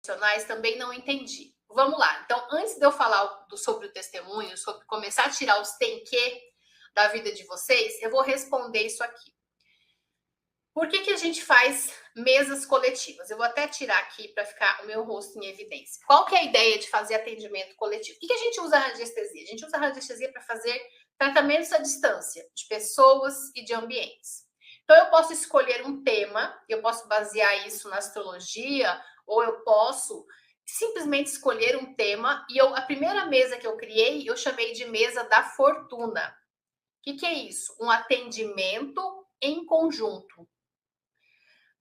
emocionais também não entendi. Vamos lá. Então, antes de eu falar sobre o testemunho, sobre começar a tirar os tem que da vida de vocês, eu vou responder isso aqui. Por que a gente faz mesas coletivas? Eu vou até tirar aqui para ficar o meu rosto em evidência. Qual que é a ideia de fazer atendimento coletivo? Por que a gente usa a radiestesia? A gente usa a radiestesia para fazer tratamentos à distância de pessoas e de ambientes. Então, eu posso escolher um tema, eu posso basear isso na astrologia, ou eu posso simplesmente escolher um tema. E a primeira mesa que eu criei, eu chamei de mesa da fortuna. O que é isso? Um atendimento em conjunto.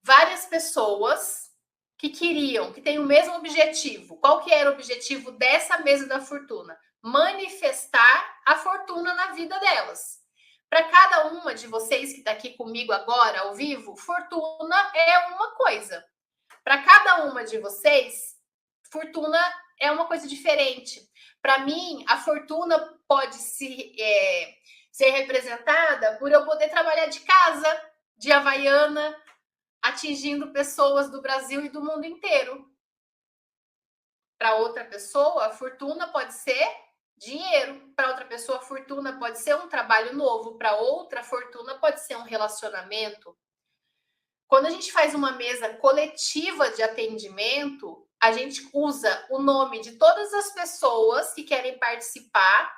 Várias pessoas que queriam, que têm o mesmo objetivo. Qual que era o objetivo dessa mesa da fortuna? Manifestar a fortuna na vida delas. Para cada uma de vocês que está aqui comigo agora, ao vivo, fortuna é uma coisa. Para cada uma de vocês, fortuna é uma coisa diferente. Para mim, a fortuna pode ser representada por eu poder trabalhar de casa, de Havaiana, atingindo pessoas do Brasil e do mundo inteiro. Para outra pessoa, a fortuna pode ser dinheiro. Para outra pessoa, a fortuna pode ser um trabalho novo. Para outra, a fortuna pode ser um relacionamento. Quando a gente faz uma mesa coletiva de atendimento, a gente usa o nome de todas as pessoas que querem participar.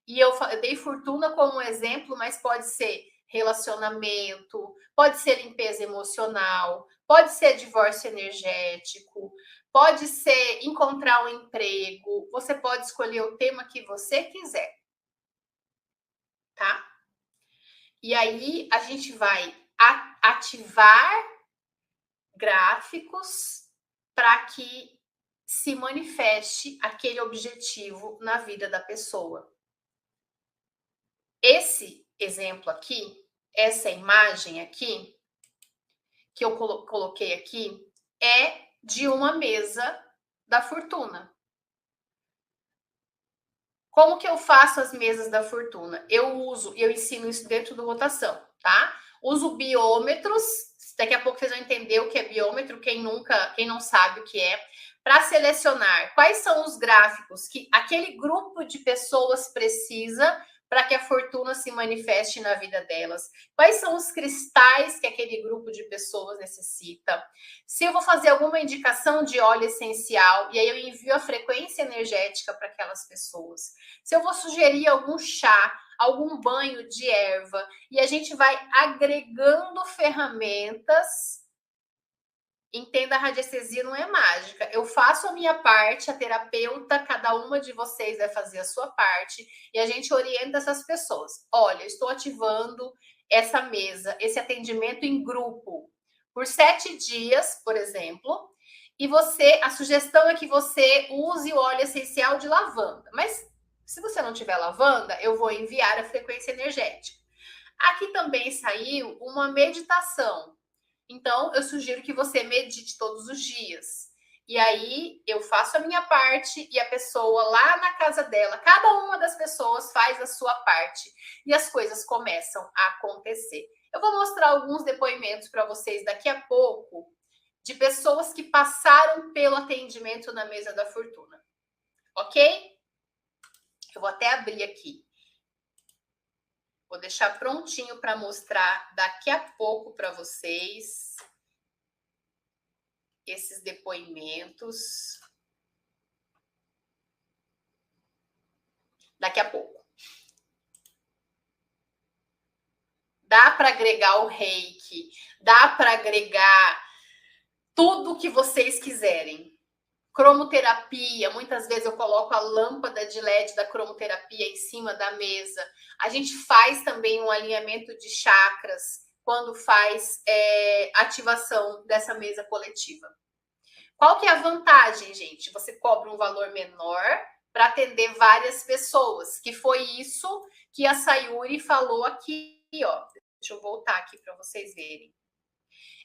E eu dei fortuna como exemplo, mas pode ser relacionamento, pode ser limpeza emocional, pode ser divórcio energético, pode ser encontrar um emprego. Você pode escolher o tema que você quiser, tá? E aí a gente vai ativar gráficos para que se manifeste aquele objetivo na vida da pessoa. Esse exemplo aqui, essa imagem aqui, que eu coloquei aqui, é de uma mesa da fortuna. Como que eu faço as mesas da fortuna? Eu ensino isso dentro do rotação, tá? Uso biômetros, daqui a pouco vocês vão entender o que é biômetro, quem não sabe o que é, para selecionar quais são os gráficos que aquele grupo de pessoas precisa para que a fortuna se manifeste na vida delas. Quais são os cristais que aquele grupo de pessoas necessita? Se eu vou fazer alguma indicação de óleo essencial, e aí eu envio a frequência energética para aquelas pessoas. Se eu vou sugerir algum chá, algum banho de erva, e a gente vai agregando ferramentas. Entenda, a radiestesia não é mágica. Eu faço a minha parte, a terapeuta, cada uma de vocês vai fazer a sua parte e a gente orienta essas pessoas. Olha, estou ativando essa mesa, esse atendimento em grupo por 7 dias, por exemplo, e a sugestão é que você use o óleo essencial de lavanda. Mas se você não tiver lavanda, eu vou enviar a frequência energética. Aqui também saiu uma meditação. Então, eu sugiro que você medite todos os dias. E aí, eu faço a minha parte e a pessoa lá na casa dela, cada uma das pessoas faz a sua parte. E as coisas começam a acontecer. Eu vou mostrar alguns depoimentos para vocês daqui a pouco, de pessoas que passaram pelo atendimento na mesa da fortuna. Ok? Eu vou até abrir aqui. Vou deixar prontinho para mostrar daqui a pouco para vocês esses depoimentos. Daqui a pouco. Dá para agregar o reiki, dá para agregar tudo que vocês quiserem. Cromoterapia, muitas vezes eu coloco a lâmpada de LED da cromoterapia em cima da mesa. A gente faz também um alinhamento de chakras quando faz ativação dessa mesa coletiva. Qual que é a vantagem, gente? Você cobra um valor menor para atender várias pessoas, que foi isso que a Sayuri falou aqui, ó. Deixa eu voltar aqui para vocês verem.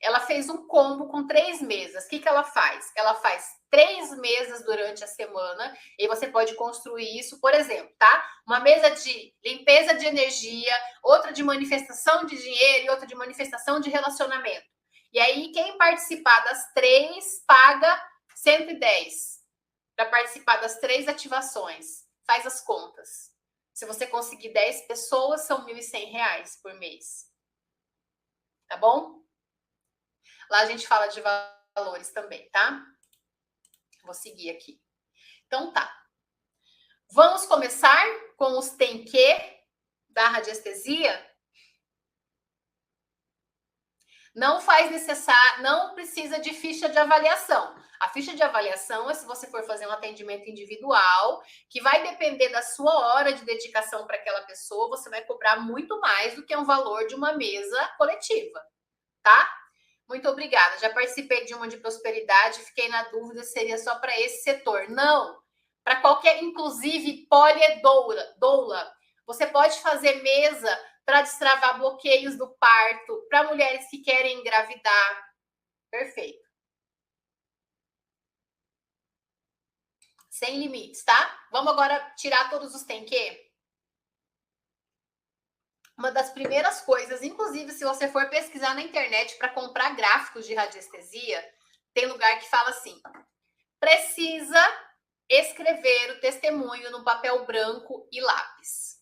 Ela fez um combo com 3 mesas. O que ela faz? Ela faz 3 mesas durante a semana e você pode construir isso, por exemplo, tá? Uma mesa de limpeza de energia, outra de manifestação de dinheiro e outra de manifestação de relacionamento. E aí, quem participar das 3 paga 110 para participar das 3 ativações. Faz as contas. Se você conseguir 10 pessoas, são R$ 1.100 por mês. Tá bom? Lá a gente fala de valores também, tá? Vou seguir aqui. Então tá. Vamos começar com os tem que da radiestesia? Não não precisa de ficha de avaliação. A ficha de avaliação é se você for fazer um atendimento individual, que vai depender da sua hora de dedicação para aquela pessoa, você vai cobrar muito mais do que um valor de uma mesa coletiva, tá? Muito obrigada. Já participei de uma de prosperidade, fiquei na dúvida se seria só para esse setor. Não, para qualquer, inclusive doula. Você pode fazer mesa para destravar bloqueios do parto, para mulheres que querem engravidar. Perfeito. Sem limites, tá? Vamos agora tirar todos os tem que? Uma das primeiras coisas, inclusive se você for pesquisar na internet para comprar gráficos de radiestesia, tem lugar que fala assim: precisa escrever o testemunho no papel branco e lápis.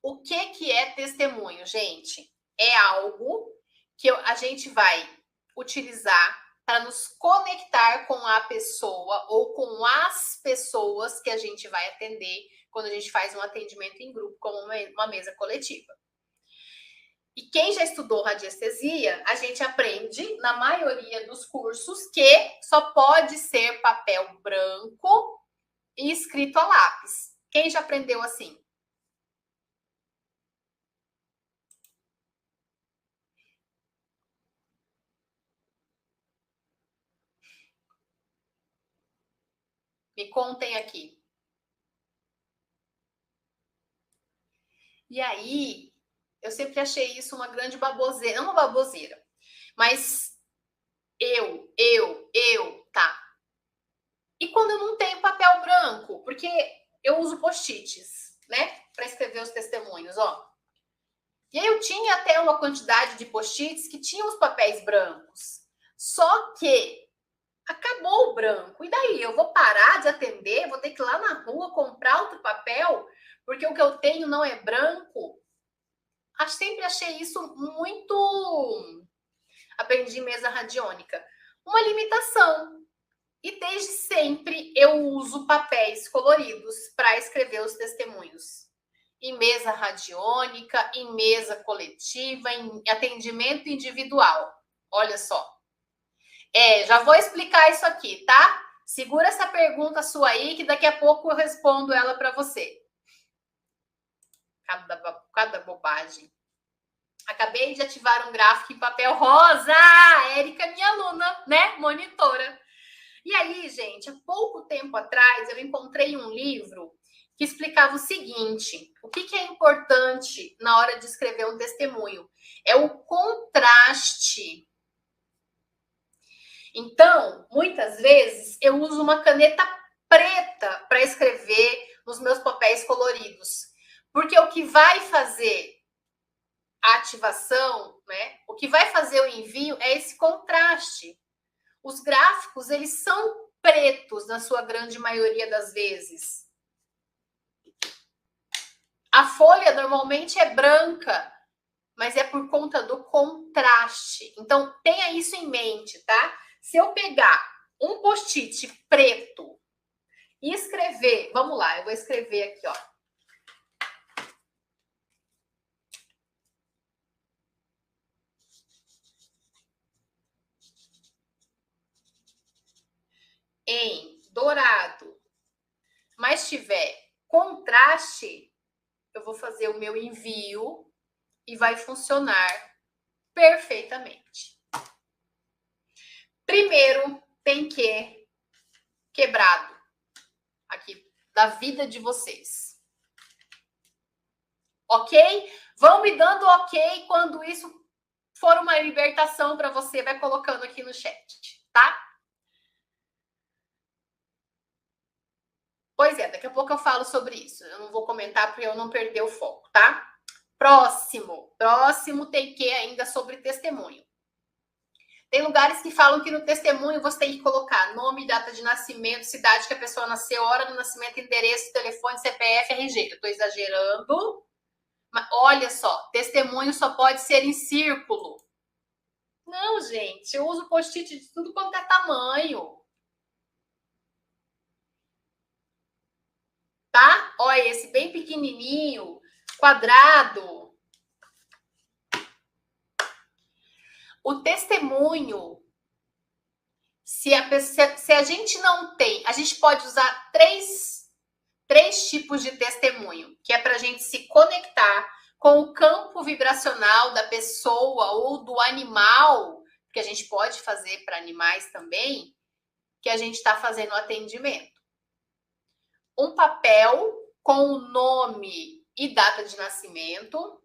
O que é testemunho, gente? É algo que a gente vai utilizar para nos conectar com a pessoa ou com as pessoas que a gente vai atender quando a gente faz um atendimento em grupo, como uma mesa coletiva. E quem já estudou radiestesia, a gente aprende, na maioria dos cursos, que só pode ser papel branco e escrito a lápis. Quem já aprendeu assim? Me contem aqui. E aí, eu sempre achei isso uma grande baboseira. Não uma baboseira, mas tá. E quando eu não tenho papel branco? Porque eu uso post-its, né? Para escrever os testemunhos, ó. E aí eu tinha até uma quantidade de post-its que tinham os papéis brancos. Só que acabou o branco. E daí? Eu vou parar de atender? Vou ter que ir lá na rua comprar outro papel? Porque o que eu tenho não é branco? Sempre achei isso muito... Aprendi mesa radiônica. Uma limitação. E desde sempre eu uso papéis coloridos para escrever os testemunhos. Em mesa radiônica, em mesa coletiva, em atendimento individual. Olha só. Já vou explicar isso aqui, tá? Segura essa pergunta sua aí, que daqui a pouco eu respondo ela para você. Cada bobagem. Acabei de ativar um gráfico em papel rosa. Érica, minha aluna, né? Monitora. E aí, gente, há pouco tempo atrás, eu encontrei um livro que explicava o seguinte: o que é importante na hora de escrever um testemunho? É o contraste. Então, muitas vezes, eu uso uma caneta preta para escrever nos meus papéis coloridos. Porque o que vai fazer a ativação, né? O que vai fazer o envio é esse contraste. Os gráficos, eles são pretos na sua grande maioria das vezes. A folha normalmente é branca, mas é por conta do contraste. Então, tenha isso em mente, tá? Se eu pegar um post-it preto e escrever, vamos lá, eu vou escrever aqui, ó. Em dourado, mas tiver contraste, eu vou fazer o meu envio e vai funcionar perfeitamente. Primeiro, tem que quebrado aqui da vida de vocês. Ok? Vão me dando ok quando isso for uma libertação para você, vai colocando aqui no chat, tá? Pois é, daqui a pouco eu falo sobre isso. Eu não vou comentar para eu não perder o foco, tá? Próximo tem que ainda sobre testemunho. Tem lugares que falam que no testemunho você tem que colocar nome, data de nascimento, cidade que a pessoa nasceu, hora do nascimento, endereço, telefone, CPF, RG. Eu estou exagerando, mas olha só, testemunho só pode ser em círculo. Não, gente, eu uso post-it de tudo quanto é tamanho. Tá? Olha, esse bem pequenininho, quadrado. O testemunho, se a gente não tem, a gente pode usar três tipos de testemunho, que é para a gente se conectar com o campo vibracional da pessoa ou do animal, que a gente pode fazer para animais também, que a gente está fazendo o atendimento. Um papel com o nome e data de nascimento,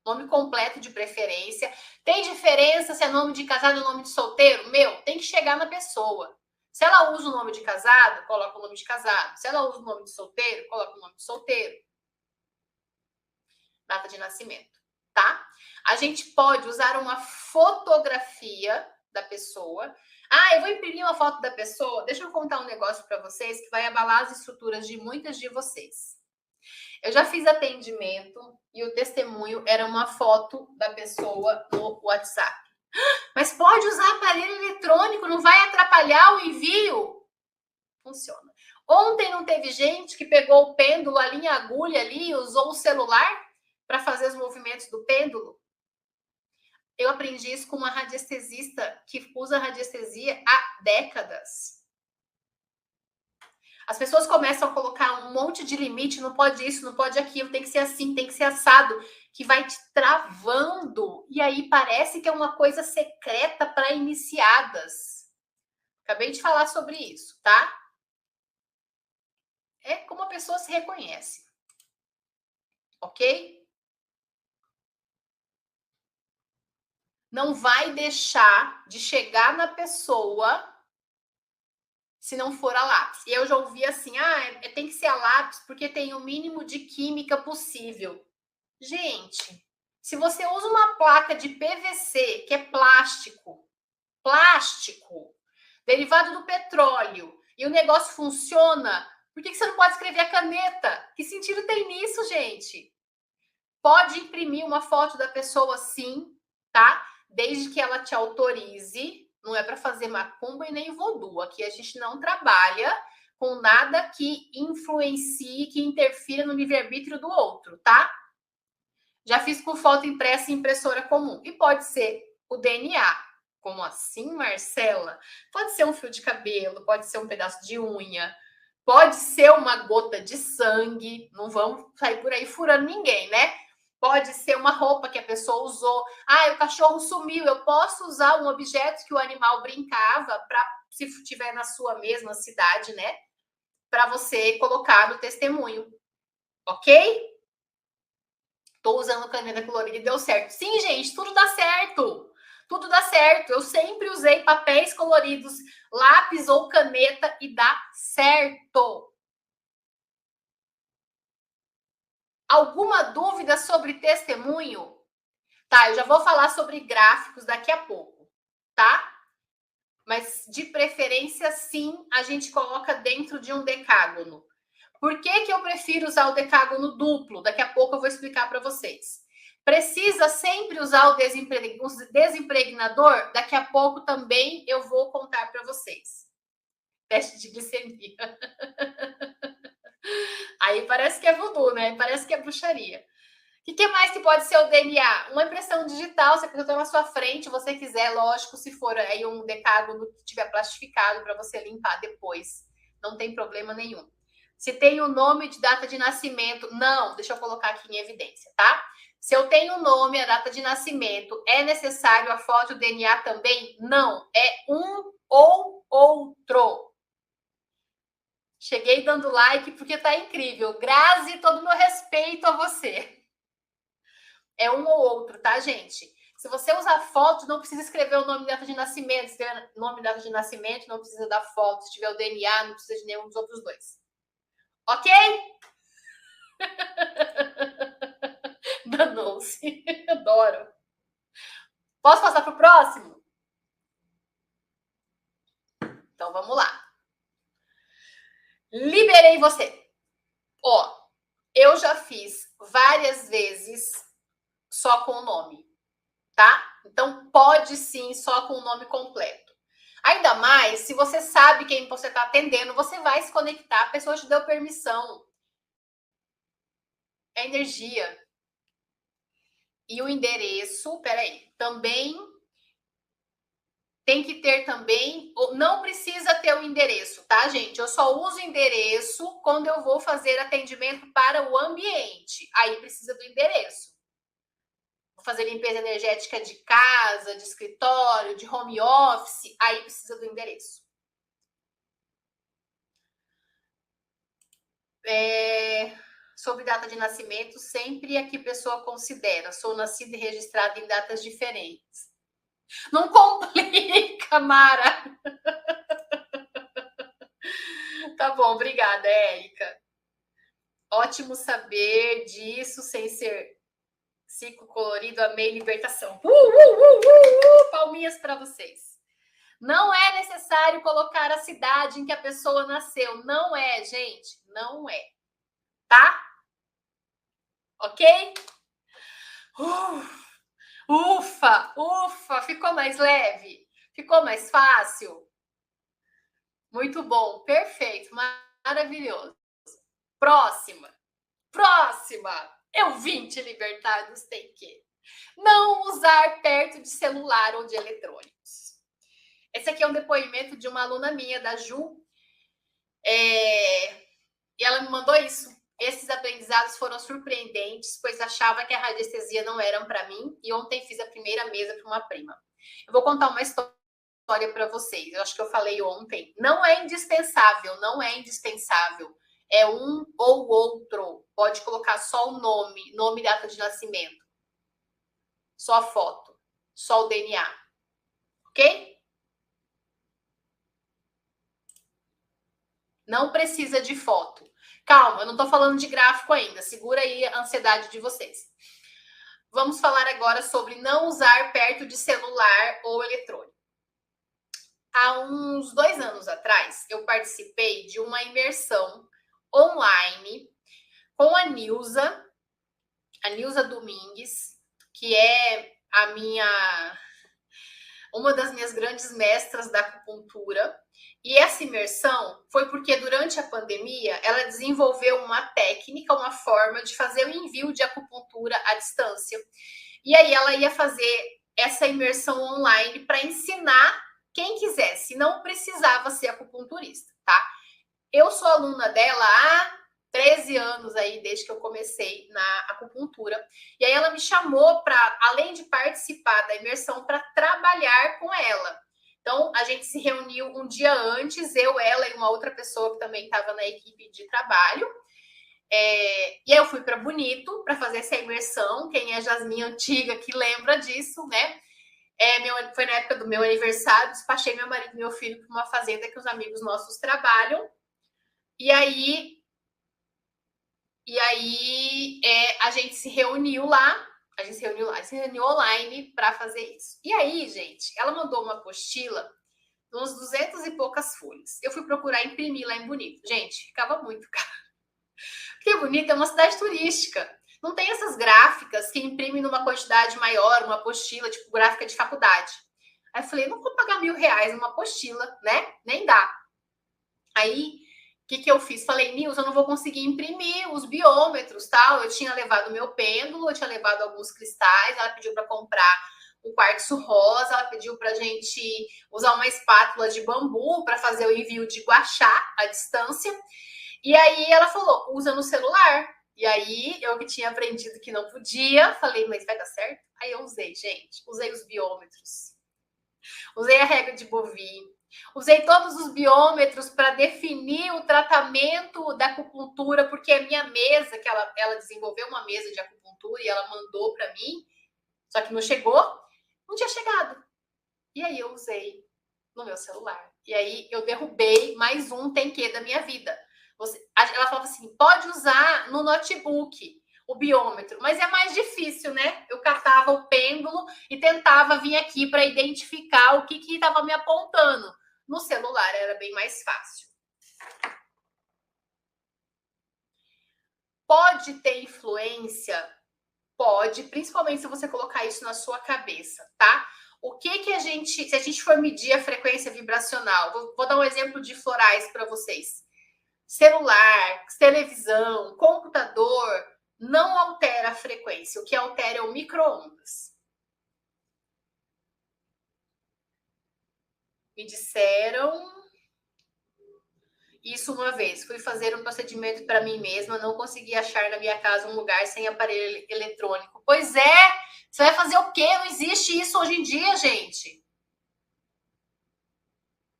nome completo de preferência. Tem diferença se é nome de casado ou nome de solteiro? Meu, tem que chegar na pessoa. Se ela usa o nome de casado, coloca o nome de casado. Se ela usa o nome de solteiro, coloca o nome de solteiro. Data de nascimento, tá? A gente pode usar uma fotografia da pessoa. Ah, eu vou imprimir uma foto da pessoa. Deixa eu contar um negócio para vocês que vai abalar as estruturas de muitas de vocês. Eu já fiz atendimento e o testemunho era uma foto da pessoa no WhatsApp. Mas pode usar aparelho eletrônico, não vai atrapalhar o envio? Funciona. Ontem não teve gente que pegou o pêndulo, a linha agulha ali e usou o celular para fazer os movimentos do pêndulo? Eu aprendi isso com uma radiestesista que usa radiestesia há décadas. As pessoas começam a colocar um monte de limite, não pode isso, não pode aquilo, tem que ser assim, tem que ser assado, que vai te travando. E aí parece que é uma coisa secreta para iniciadas. Acabei de falar sobre isso, tá? É como a pessoa se reconhece. Ok? Não vai deixar de chegar na pessoa se não for a lápis. E eu já ouvi assim, tem que ser a lápis porque tem o mínimo de química possível. Gente, se você usa uma placa de PVC, que é plástico, derivado do petróleo, e o negócio funciona, por que você não pode escrever a caneta? Que sentido tem nisso, gente? Pode imprimir uma foto da pessoa sim, tá? Desde que ela te autorize. Não é para fazer macumba e nem voodoo. Aqui a gente não trabalha com nada que influencie, que interfira no livre-arbítrio do outro, tá? Já fiz com foto impressa em impressora comum. E pode ser o DNA. Como assim, Marcela? Pode ser um fio de cabelo, pode ser um pedaço de unha, pode ser uma gota de sangue. Não vamos sair por aí furando ninguém, né? Pode ser uma roupa que a pessoa usou. O cachorro sumiu. Eu posso usar um objeto que o animal brincava para, se estiver na sua mesma cidade, né? Para você colocar no testemunho. Ok? Tô usando caneta colorida e deu certo. Sim, gente, tudo dá certo. Tudo dá certo. Eu sempre usei papéis coloridos, lápis ou caneta e dá certo. Alguma dúvida sobre testemunho? Tá, eu já vou falar sobre gráficos daqui a pouco, tá? Mas de preferência, sim, a gente coloca dentro de um decágono. Por que eu prefiro usar o decágono duplo? Daqui a pouco eu vou explicar para vocês. Precisa sempre usar o desimpregnador? Daqui a pouco também eu vou contar para vocês. Teste de glicemia. Aí parece que é voodoo, né? Parece que é bruxaria. O que mais que pode ser o DNA? Uma impressão digital, se a pessoa está na sua frente, você quiser, lógico, se for aí um decágono que tiver plastificado para você limpar depois. Não tem problema nenhum. Se tem o nome de data de nascimento, não, deixa eu colocar aqui em evidência, tá? Se eu tenho o nome, a data de nascimento, é necessário a foto e o DNA também? Não, é um ou outro. Cheguei dando like porque tá incrível. Grazi, todo o meu respeito a você. É um ou outro, tá, gente? Se você usar foto, não precisa escrever o nome e data de nascimento. Se tiver nome e data de nascimento, não precisa da foto. Se tiver o DNA, não precisa de nenhum dos outros dois. Ok? Danou-se. Adoro. Posso passar pro próximo? Então vamos lá. Liberei você. Ó, eu já fiz várias vezes só com o nome, tá? Então pode sim só com o nome completo. Ainda mais se você sabe quem você está atendendo, você vai se conectar, a pessoa te deu permissão. É energia. E o endereço, peraí, também tem que ter também, não precisa ter o endereço, tá, gente? Eu só uso endereço quando eu vou fazer atendimento para o ambiente. Aí precisa do endereço. Vou fazer limpeza energética de casa, de escritório, de home office, aí precisa do endereço. Sobre data de nascimento, sempre a que pessoa considera. Sou nascida e registrada em datas diferentes. Não complica, Mara. Tá bom, obrigada, Érica. Ótimo saber disso sem ser ciclo colorido. Amei libertação. Palminhas para vocês. Não é necessário colocar a cidade em que a pessoa nasceu. Não é, gente. Não é. Tá? Ok? Ufa, ufa. Ficou mais leve? Ficou mais fácil? Muito bom. Perfeito. Maravilhoso. Próxima. Eu vim te libertar dos tem que. Não usar perto de celular ou de eletrônicos. Esse aqui é um depoimento de uma aluna minha, da Ju. E ela me mandou isso. Esses aprendizados foram surpreendentes, pois achava que a radiestesia não era para mim. E ontem fiz a primeira mesa para uma prima. Eu vou contar uma história para vocês. Eu acho que eu falei ontem. Não é indispensável, não é indispensável. É um ou outro. Pode colocar só o nome, nome e data de nascimento. Só a foto. Só o DNA. Ok? Não precisa de foto. Calma, eu não tô falando de gráfico ainda. Segura aí a ansiedade de vocês. Vamos falar agora sobre não usar perto de celular ou eletrônico. Há uns 2 anos atrás, eu participei de uma imersão online com a Nilza Domingues, que é uma das minhas grandes mestras da acupuntura. E essa imersão foi porque durante a pandemia ela desenvolveu uma técnica, uma forma de fazer o envio de acupuntura à distância. E aí ela ia fazer essa imersão online para ensinar quem quisesse, não precisava ser acupunturista, tá? Eu sou aluna dela há 13 anos aí, desde que eu comecei na acupuntura. E aí ela me chamou para, além de participar da imersão, para trabalhar com ela. Então, a gente se reuniu um dia antes, eu, ela e uma outra pessoa que também estava na equipe de trabalho. E aí eu fui para Bonito para fazer essa imersão. Quem é Jasmine antiga que lembra disso, né? Foi na época do meu aniversário, despachei meu marido e meu filho para uma fazenda que os amigos nossos trabalham. E aí a gente se reuniu lá, se reuniu online para fazer isso. E aí, gente, ela mandou uma apostila de uns 200 e poucas folhas. Eu fui procurar imprimir lá em Bonito. Gente, ficava muito caro. Porque Bonito é uma cidade turística. Não tem essas gráficas que imprimem numa quantidade maior, uma apostila, tipo gráfica de faculdade. Aí eu falei, não vou pagar R$1.000 numa apostila, né? Nem dá. Aí, o que eu fiz? Falei, Nilson, eu não vou conseguir imprimir os biômetros, tal. Eu tinha levado meu pêndulo, eu tinha levado alguns cristais, ela pediu para comprar um quartzo rosa, ela pediu para a gente usar uma espátula de bambu para fazer o envio de guachá à distância. E aí ela falou, usa no celular. E aí, eu que tinha aprendido que não podia, falei, mas vai dar certo? Aí eu usei, gente. Usei os biômetros. Usei a regra de Bovie. Usei todos os biômetros para definir o tratamento da acupuntura, porque a minha mesa, que ela desenvolveu uma mesa de acupuntura e ela mandou para mim, só que não chegou, não tinha chegado. E aí eu usei no meu celular. E aí eu derrubei mais um tem que da minha vida. Ela falava assim, pode usar no notebook o biômetro, mas é mais difícil, né? Eu catava o pêndulo e tentava vir aqui para identificar o que estava me apontando. No celular era bem mais fácil. Pode ter influência? Pode, principalmente se você colocar isso na sua cabeça, tá? O que a gente, se a gente for medir a frequência vibracional, vou dar um exemplo de florais para vocês. Celular, televisão, computador, não altera a frequência. O que altera é o micro-ondas. Me disseram isso uma vez. Fui fazer um procedimento para mim mesma, não consegui achar na minha casa um lugar sem aparelho eletrônico. Pois é, você vai fazer o quê? Não existe isso hoje em dia, gente.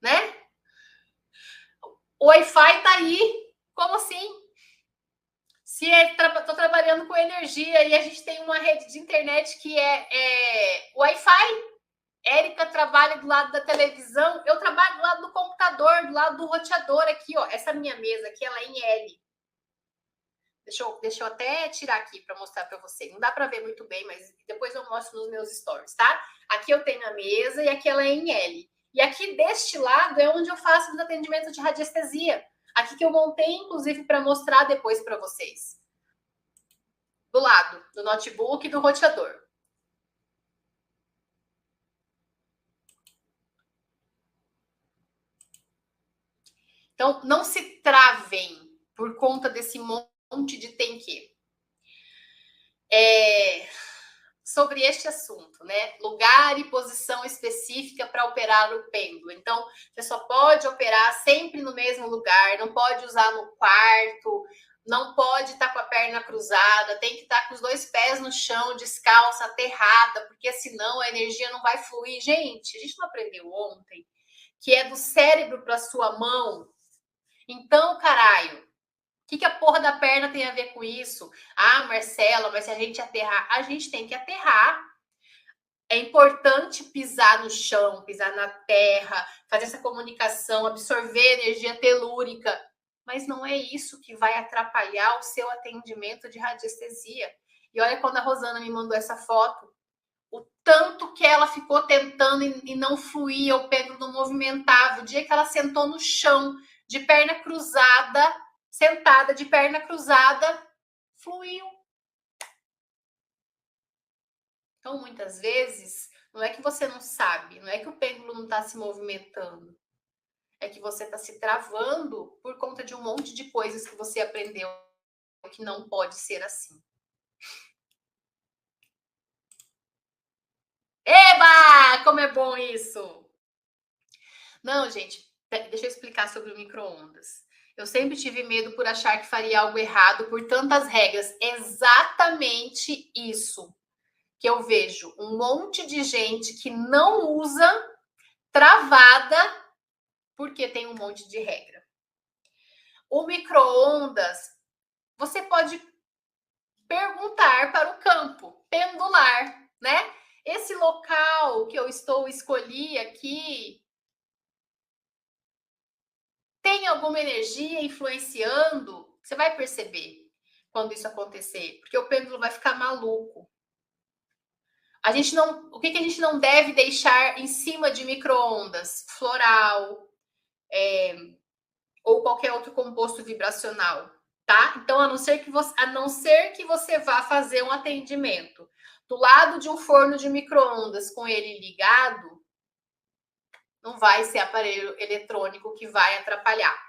Né? O Wi-Fi tá aí. Como assim? Se estou trabalhando com energia e a gente tem uma rede de internet que é Wi-Fi, Érica trabalha do lado da televisão, eu trabalho do lado do computador, do lado do roteador aqui, ó. Essa minha mesa aqui, ela é em L. Deixa eu até tirar aqui para mostrar para você. Não dá para ver muito bem, mas depois eu mostro nos meus stories, tá? Aqui eu tenho a mesa e aqui ela é em L. E aqui deste lado é onde eu faço os atendimentos de radiestesia. Aqui que eu montei, inclusive, para mostrar depois para vocês. Do lado do notebook e do roteador. Então, não se travem por conta desse monte de tem que. Sobre este assunto, né? Lugar e posição específica para operar o pêndulo. Então, você só pode operar sempre no mesmo lugar, não pode usar no quarto, não pode estar com a perna cruzada, tem que estar com os dois pés no chão, descalça, aterrada, porque senão a energia não vai fluir. Gente, a gente não aprendeu ontem que é do cérebro para sua mão. Então, caralho, o que a porra da perna tem a ver com isso? Ah, Marcela, mas se a gente aterrar, a gente tem que aterrar. É importante pisar no chão, pisar na terra, fazer essa comunicação, absorver energia telúrica. Mas não é isso que vai atrapalhar o seu atendimento de radiestesia. E olha quando a Rosana me mandou essa foto, o tanto que ela ficou tentando e não fluía, o pêndulo não movimentava. O dia que ela sentou no chão, de perna cruzada, sentada de perna cruzada, fluiu. Então, muitas vezes, não é que você não sabe, não é que o pêndulo não está se movimentando, é que você está se travando por conta de um monte de coisas que você aprendeu que não pode ser assim. Eba! Como é bom isso! Não, gente, deixa eu explicar sobre o micro-ondas. Eu sempre tive medo por achar que faria algo errado por tantas regras. Exatamente isso que eu vejo. Um monte de gente que não usa, travada, porque tem um monte de regra. O micro-ondas, você pode perguntar para o campo pendular, né? Esse local que eu escolhi aqui, tem alguma energia influenciando? Você vai perceber quando isso acontecer, porque o pêndulo vai ficar maluco. O que a gente não deve deixar em cima de micro-ondas? Floral, ou qualquer outro composto vibracional, tá? Então, a não ser que você vá fazer um atendimento do lado de um forno de micro-ondas com ele ligado, não vai ser aparelho eletrônico que vai atrapalhar.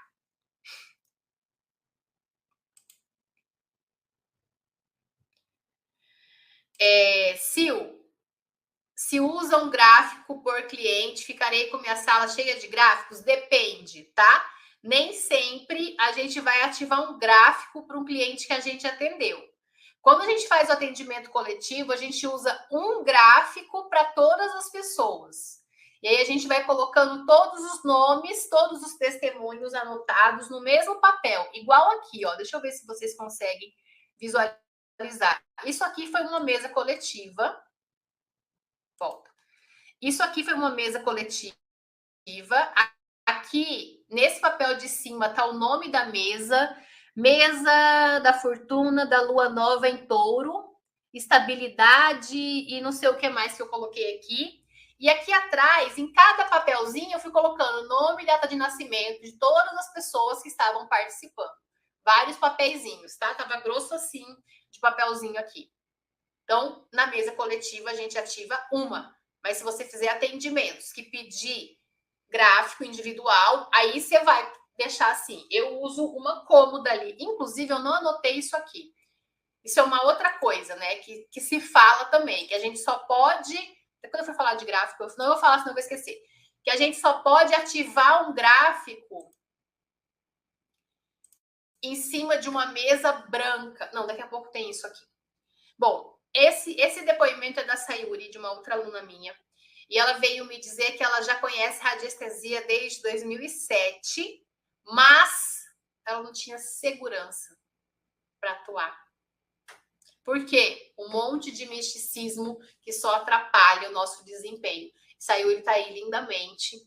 Se usa um gráfico por cliente, ficarei com minha sala cheia de gráficos? Depende, tá? Nem sempre a gente vai ativar um gráfico para um cliente que a gente atendeu. Quando a gente faz o atendimento coletivo, a gente usa um gráfico para todas as pessoas. E aí a gente vai colocando todos os nomes, todos os testemunhos anotados no mesmo papel, igual aqui, ó. Deixa eu ver se vocês conseguem visualizar. Isso aqui foi uma mesa coletiva. Volta. Isso aqui foi uma mesa coletiva. Aqui, nesse papel de cima, tá o nome da mesa. Mesa da fortuna da lua nova em touro. Estabilidade e não sei o que mais que eu coloquei aqui. E aqui atrás, em cada papelzinho, eu fui colocando nome e data de nascimento de todas as pessoas que estavam participando. Vários papeizinhos, tá? Tava grosso assim, de papelzinho aqui. Então, na mesa coletiva, a gente ativa uma. Mas se você fizer atendimentos que pedir gráfico individual, aí você vai deixar assim. Eu uso uma cômoda ali. Inclusive, eu não anotei isso aqui. Isso é uma outra coisa, né? Que se fala também, que a gente só pode. Quando eu for falar de gráfico, não vou falar, senão eu vou esquecer. Que a gente só pode ativar um gráfico em cima de uma mesa branca. Não, daqui a pouco tem isso aqui. Bom, esse depoimento é da Sayuri, de uma outra aluna minha. E ela veio me dizer que ela já conhece radiestesia desde 2007, mas ela não tinha segurança para atuar. Por quê? Um monte de misticismo que só atrapalha o nosso desempenho. Sayuri tá aí lindamente.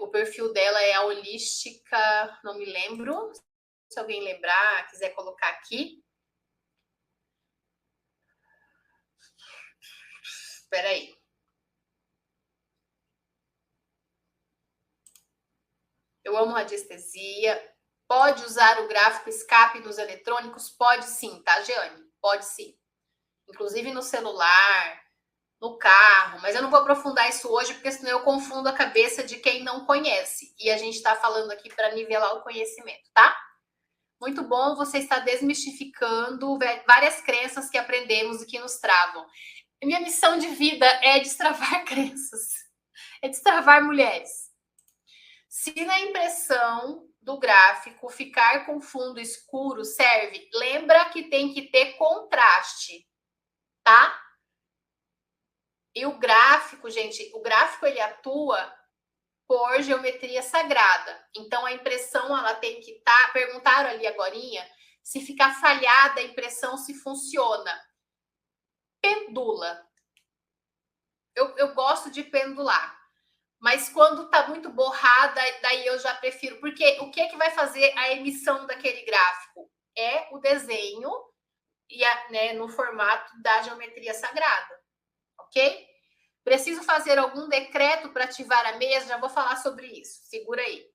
O perfil dela é a holística, não me lembro. Se alguém lembrar, quiser colocar aqui. Espera aí. Eu amo radiestesia. Pode usar o gráfico escape nos eletrônicos? Pode sim, tá, Jeane? Pode sim. Inclusive no celular, no carro. Mas eu não vou aprofundar isso hoje, porque senão eu confundo a cabeça de quem não conhece. E a gente está falando aqui para nivelar o conhecimento, tá? Muito bom você estar desmistificando várias crenças que aprendemos e que nos travam. Minha missão de vida é destravar crenças. É destravar mulheres. Se na impressão do gráfico ficar com fundo escuro, serve. Lembra que tem que ter contraste, tá? E o gráfico, gente, o gráfico ele atua por geometria sagrada. Então a impressão ela tem que estar. Perguntaram ali agorinha se ficar falhada a impressão se funciona. Pendula. Eu gosto de pendular. Mas quando tá muito borrada, daí eu já prefiro. Porque o que é que vai fazer a emissão daquele gráfico? É o desenho e né, no formato da geometria sagrada. Ok? Preciso fazer algum decreto para ativar a mesa? Já vou falar sobre isso. Segura aí.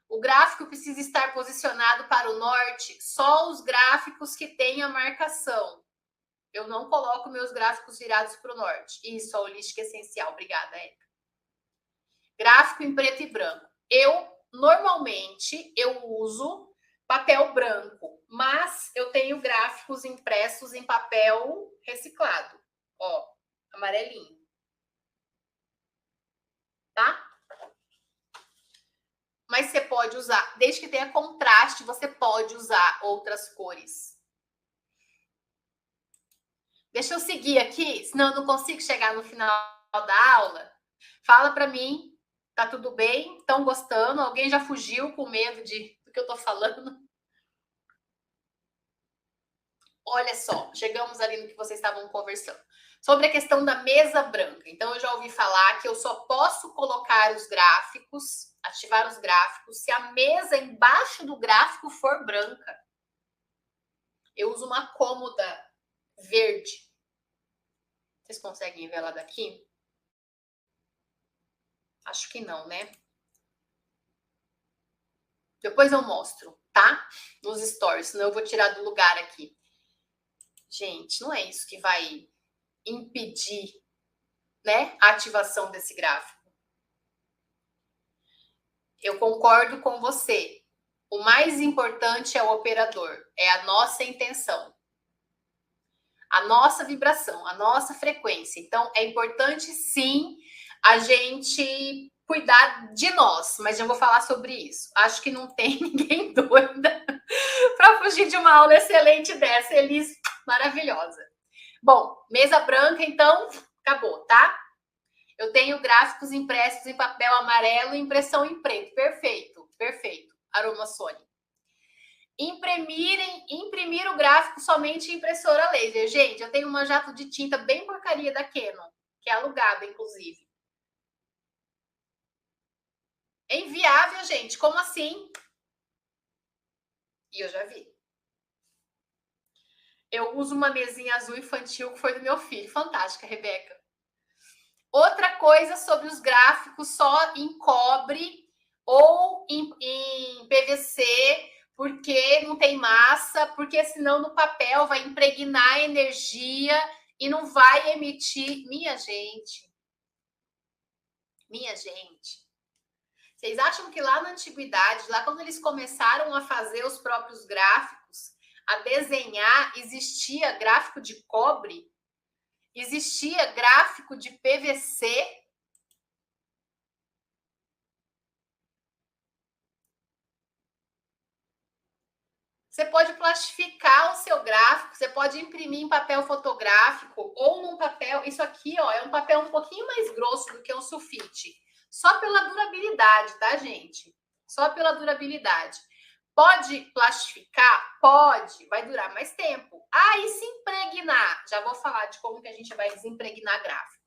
O gráfico precisa estar posicionado para o norte, só os gráficos que têm a marcação. Eu não coloco meus gráficos virados para o norte. Isso, a holística essencial. Obrigada, Érica. Gráfico em preto e branco. Normalmente, eu uso papel branco, mas eu tenho gráficos impressos em papel reciclado. Ó, amarelinho. Tá? Mas você pode usar, desde que tenha contraste, você pode usar outras cores. Deixa eu seguir aqui, senão eu não consigo chegar no final da aula. Fala para mim, tá tudo bem? Estão gostando? Alguém já fugiu com medo do que eu tô falando? Olha só, chegamos ali no que vocês estavam conversando. Sobre a questão da mesa branca. Então, eu já ouvi falar que eu só posso colocar os gráficos, ativar os gráficos, se a mesa embaixo do gráfico for branca. Eu uso uma cômoda verde. Vocês conseguem ver ela daqui? Acho que não, né? Depois eu mostro, tá? Nos stories, senão eu vou tirar do lugar aqui. Gente, não é isso que vai impedir, né, a ativação desse gráfico. Eu concordo com você. O mais importante é o operador, é a nossa intenção, a nossa vibração, a nossa frequência. Então, é importante, sim, a gente cuidar de nós, mas já vou falar sobre isso. Acho que não tem ninguém doida para fugir de uma aula excelente dessa, Elis, maravilhosa. Bom, mesa branca, então, acabou, tá? Eu tenho gráficos impressos em papel amarelo e impressão em preto. Perfeito, perfeito. Aroma Sony. Imprimir o gráfico somente em impressora laser. Gente, eu tenho uma jato de tinta bem porcaria da Canon, que é alugada, inclusive. É inviável, gente. Como assim? E eu já vi. Eu uso uma mesinha azul infantil que foi do meu filho. Fantástica, Rebeca. Outra coisa sobre os gráficos só em cobre ou em PVC, porque não tem massa, porque senão no papel vai impregnar energia e não vai emitir. Minha gente, vocês acham que lá na antiguidade, lá quando eles começaram a fazer os próprios gráficos, a desenhar, existia gráfico de cobre? Existia gráfico de PVC? Você pode plastificar o seu gráfico, você pode imprimir em papel fotográfico ou num papel. Isso aqui, ó, é um papel um pouquinho mais grosso do que um sulfite. Só pela durabilidade, tá, gente? Só pela durabilidade. Pode plastificar? Pode, vai durar mais tempo. Ah, e se impregnar? Já vou falar de como que a gente vai desimpregnar gráfico.